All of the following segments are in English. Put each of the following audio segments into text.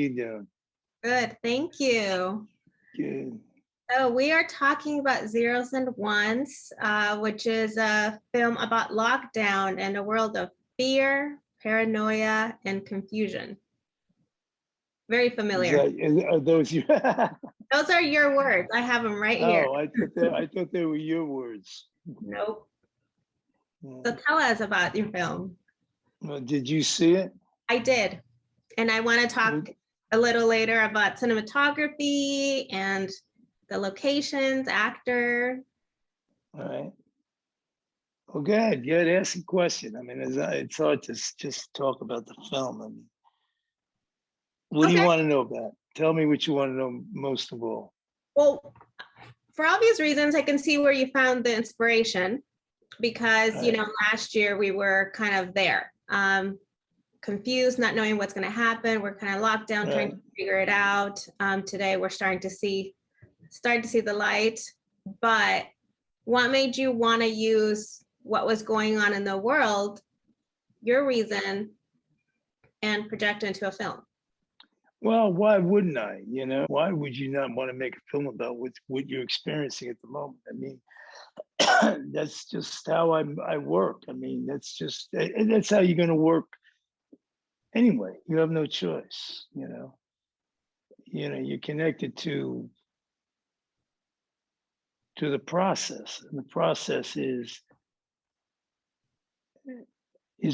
you doing? Good, thank you. Good. So we are talking about Zeros and Ones, which is a film about lockdown and a world of fear, paranoia, and confusion. Very familiar. Are those you? Those are your words. I have them right here. Oh, I thought they were your words. Nope. So tell us about your film. Well, did you see it? I did. And I want to talk a little later about cinematography and the locations, actor. All right. Well, good. Yeah, ask a question. I mean, it's hard to just talk about the film. I mean, what do you want to know about? Tell me what you want to know most of all. Well, for obvious reasons, I can see where you found the inspiration because, you know, last year we were kind of there, confused, not knowing what's going to happen. We're kind of locked down, trying to figure it out. Today, we're starting to see the light. But what made you want to use what was going on in the world, your reason, and project into a film? Well, why wouldn't I? You know, why would you not want to make a film about what you're experiencing at the moment? I mean, that's just how I work. I mean, that's how you're going to work anyway. You have no choice. You know, you're connected to the process, and the process is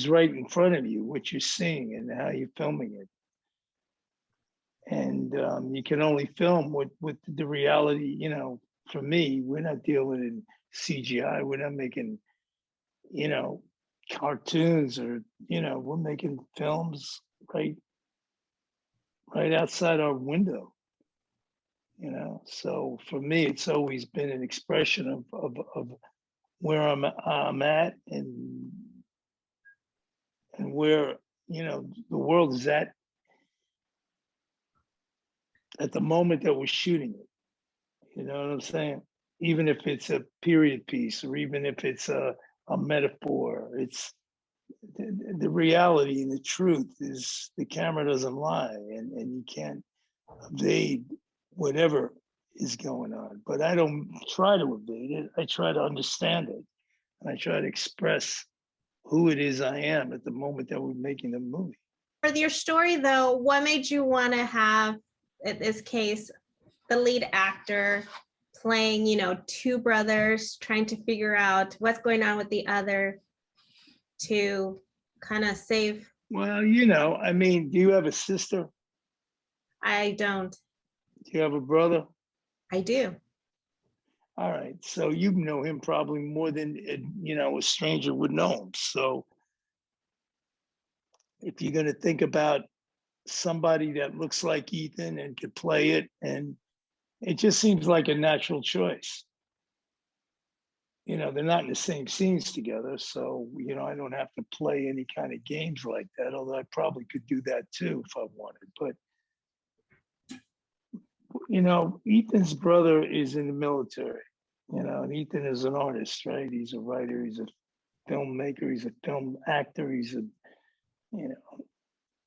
right in front of you, what you're seeing and how you're filming it. And you can only film with the reality. You know, for me, we're not dealing in CGI. We're not making, cartoons or, we're making films right outside our window. So for me, it's always been an expression of where I'm at and where, the world is at the moment that we're shooting it. You know what I'm saying? Even if it's a period piece or even if it's a metaphor, it's the reality and the truth is the camera doesn't lie and you can't evade whatever is going on. But I don't try to evade it. I try to understand it. And I try to express who it is I am at the moment that we're making the movie. For your story, though, what made you want to have, in this case, the lead actor playing, two brothers, trying to figure out what's going on with the other to kind of save? Well, I mean, do you have a sister? I don't. Do you have a brother? I do. All right. So you know him probably more than, a stranger would know him. So if you're going to think about somebody that looks like Ethan and could play it, and it just seems like a natural choice. They're not in the same scenes together. So, I don't have to play any kind of games like that, although I probably could do that too if I wanted. But, Ethan's brother is in the military, and Ethan is an artist, right? He's a writer, he's a filmmaker, he's a film actor,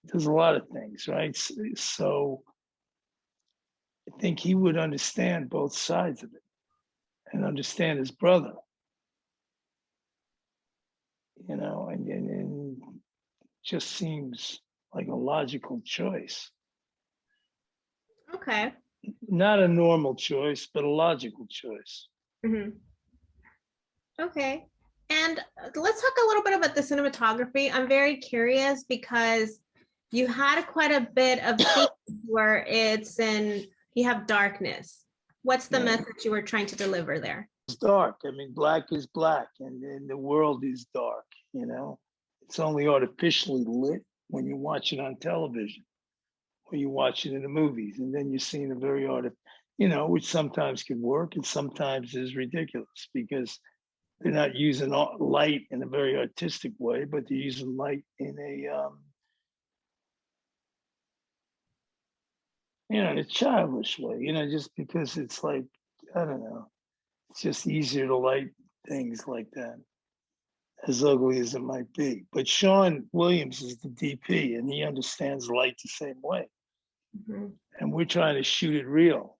there's a lot of things, right? So I think he would understand both sides of it and understand his brother, and just seems like a logical choice. Okay. Not a normal choice, but a logical choice. Mm-hmm. Okay. And let's talk a little bit about the cinematography. I'm very curious because you had quite a bit of scenes where you have darkness. What's the message you were trying to deliver there? It's dark. I mean, black is black and the world is dark, It's only artificially lit when you watch it on television or you watch it in the movies. And then you're seeing a very which sometimes can work and sometimes is ridiculous because they're not using light in a very artistic way, but they're using light in in a childish way, just because it's like, I don't know, it's just easier to light things like that, as ugly as it might be. But Sean Williams is the DP and he understands light the same way. Mhm. and we're trying to shoot it real.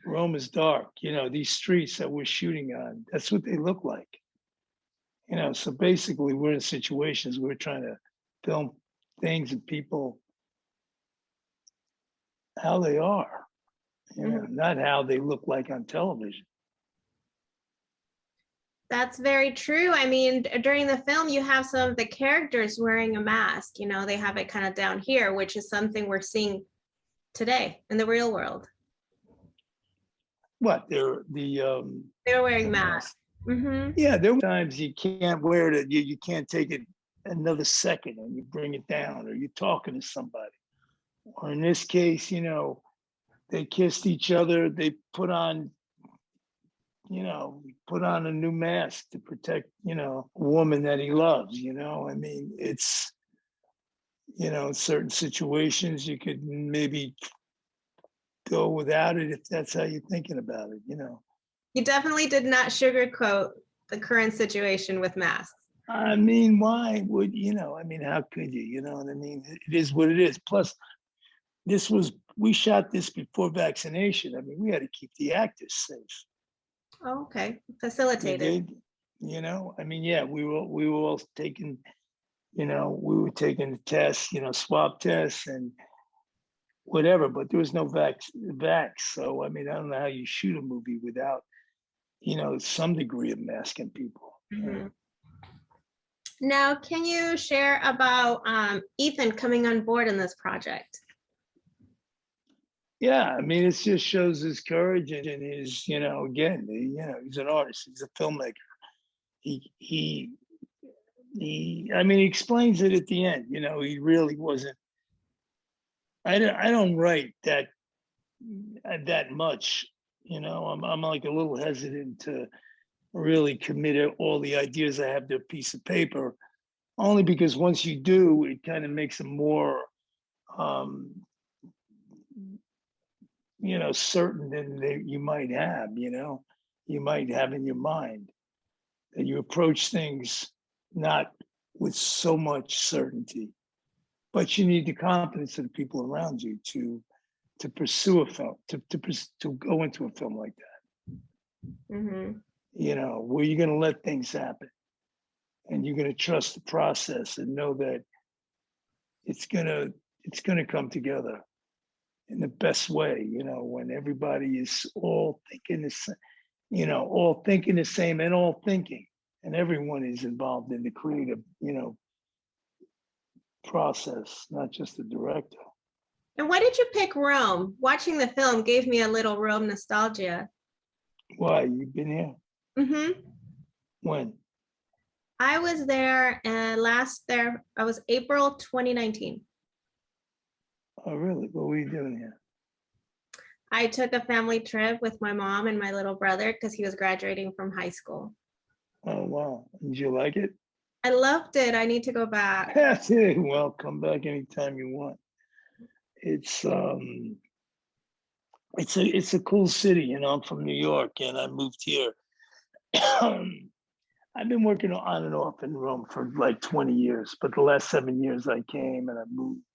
Rome is dark. These streets that we're shooting on, that's what they look like. So basically, we're in situations we're trying to film things and people how they are, not how they look like on television. That's very true. I mean, during the film, you have some of the characters wearing a mask. They have it kind of down here, which is something we're seeing today in the real world. What They were wearing masks. Mm-hmm. Yeah, there were times you can't wear it. You can't take it another second, and you bring it down, or you're talking to somebody. Or in this case, they kissed each other. They put on a new mask to protect, a woman that he loves. I mean, it's, in certain situations you could maybe go without it if that's how you're thinking about it. You definitely did not sugarcoat the current situation with masks. I mean, why would, I mean, how could you, you know what I mean? It is what it is. Plus, we shot this before vaccination. I mean, we had to keep the actors safe. Oh, okay. We Facilitated. did, I mean, yeah, we were all taking, we were taking the tests, swab tests and whatever, but there was no vax. So, I mean, I don't know how you shoot a movie without, some degree of masking people. Mm-hmm. Now, can you share about Ethan coming on board in this project? Yeah, I mean, it just shows his courage and his, again, he's an artist, he's a filmmaker. He I mean, he explains it at the end, he really wasn't. I don't write that much, I'm like a little hesitant to really commit all the ideas I have to a piece of paper, only because once you do, it kind of makes them more, certain than you might have, you might have in your mind, that you approach things not with so much certainty, but you need the confidence of the people around you to pursue a film, to go into a film like that. Mm-hmm. Where you're going to let things happen, and you're going to trust the process and know that it's gonna come together in the best way. When everybody is all thinking the same and all thinking, and everyone is involved in the creative, process, not just the director. And why did you pick Rome? Watching the film gave me a little Rome nostalgia. Why? You've been here? Mm-hmm. When? I was there I was April 2019. Oh, really? What were you doing here? I took a family trip with my mom and my little brother because he was graduating from high school. Oh, wow. Did you like it? I loved it. I need to go back. Well, come back anytime you want. It's a cool city. I'm from New York, and I moved here. I've been working on and off in Rome for like 20 years, but the last 7 years I came and I moved.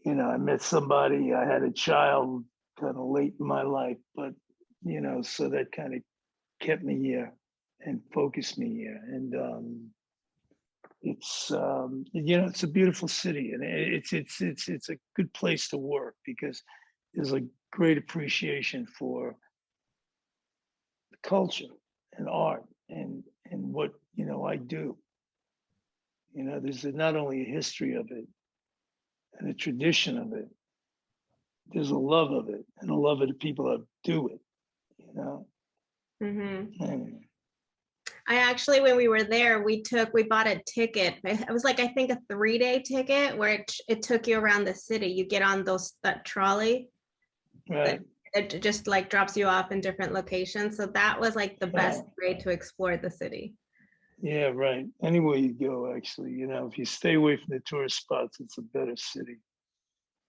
I met somebody, I had a child kind of late in my life, but, so that kind of kept me here and focused me here. And it's a beautiful city, and it's a good place to work because there's a great appreciation for the culture and art and what I do. There's not only a history of it and a tradition of it, there's a love of it and a love of the people that do it. Mm-hmm. I actually, when we were there, we bought a ticket. It was like, I think a 3-day ticket where it took you around the city. You get on that trolley. Right. It just like drops you off in different locations. So that was like the best way to explore the city. Yeah, right. Anywhere you go, actually, if you stay away from the tourist spots, it's a better city.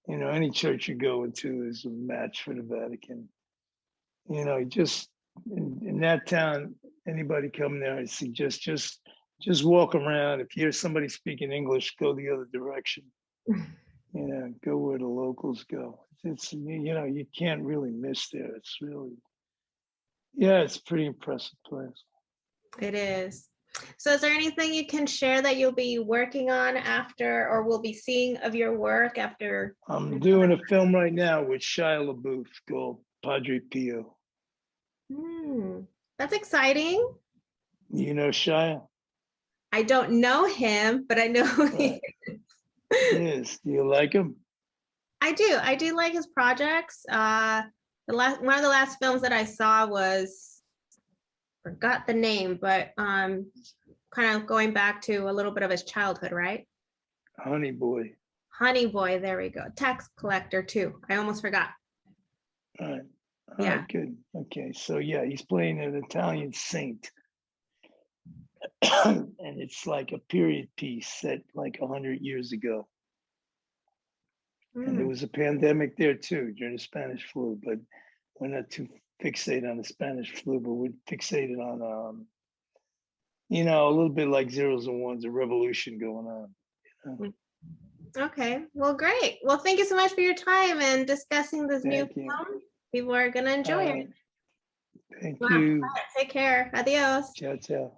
Any church you go into is a match for the Vatican. Just in that town, anybody come there, I suggest just just walk around. If you hear somebody speaking English, go the other direction. Go where the locals go. It's you can't really miss there. It's really, it's a pretty impressive place. It is. So is there anything you can share that you'll be working on after, or we'll be seeing of your work after? I'm doing a film right now with Shia LaBeouf called Padre Pio. That's exciting. You know Shia? I don't know him, but I know who he is. Yes. Do you like him? I do one of the last films that I saw was, forgot the name, but kind of going back to a little bit of his childhood, right? Honey Boy. Honey Boy, there we go. Tax Collector too. I almost forgot. All right. Yeah. Good. Okay. So he's playing an Italian saint. And it's like a period piece set like 100 years ago. And there was a pandemic there too during the Spanish flu, but we're not too fixated on the Spanish flu, but we're fixated on, a little bit like zeros and ones, a revolution going on. Okay, well, great. Well, thank you so much for your time and discussing this new Thank you. film. People are going to enjoy it. Thank you. Take care. Adios. Ciao, ciao.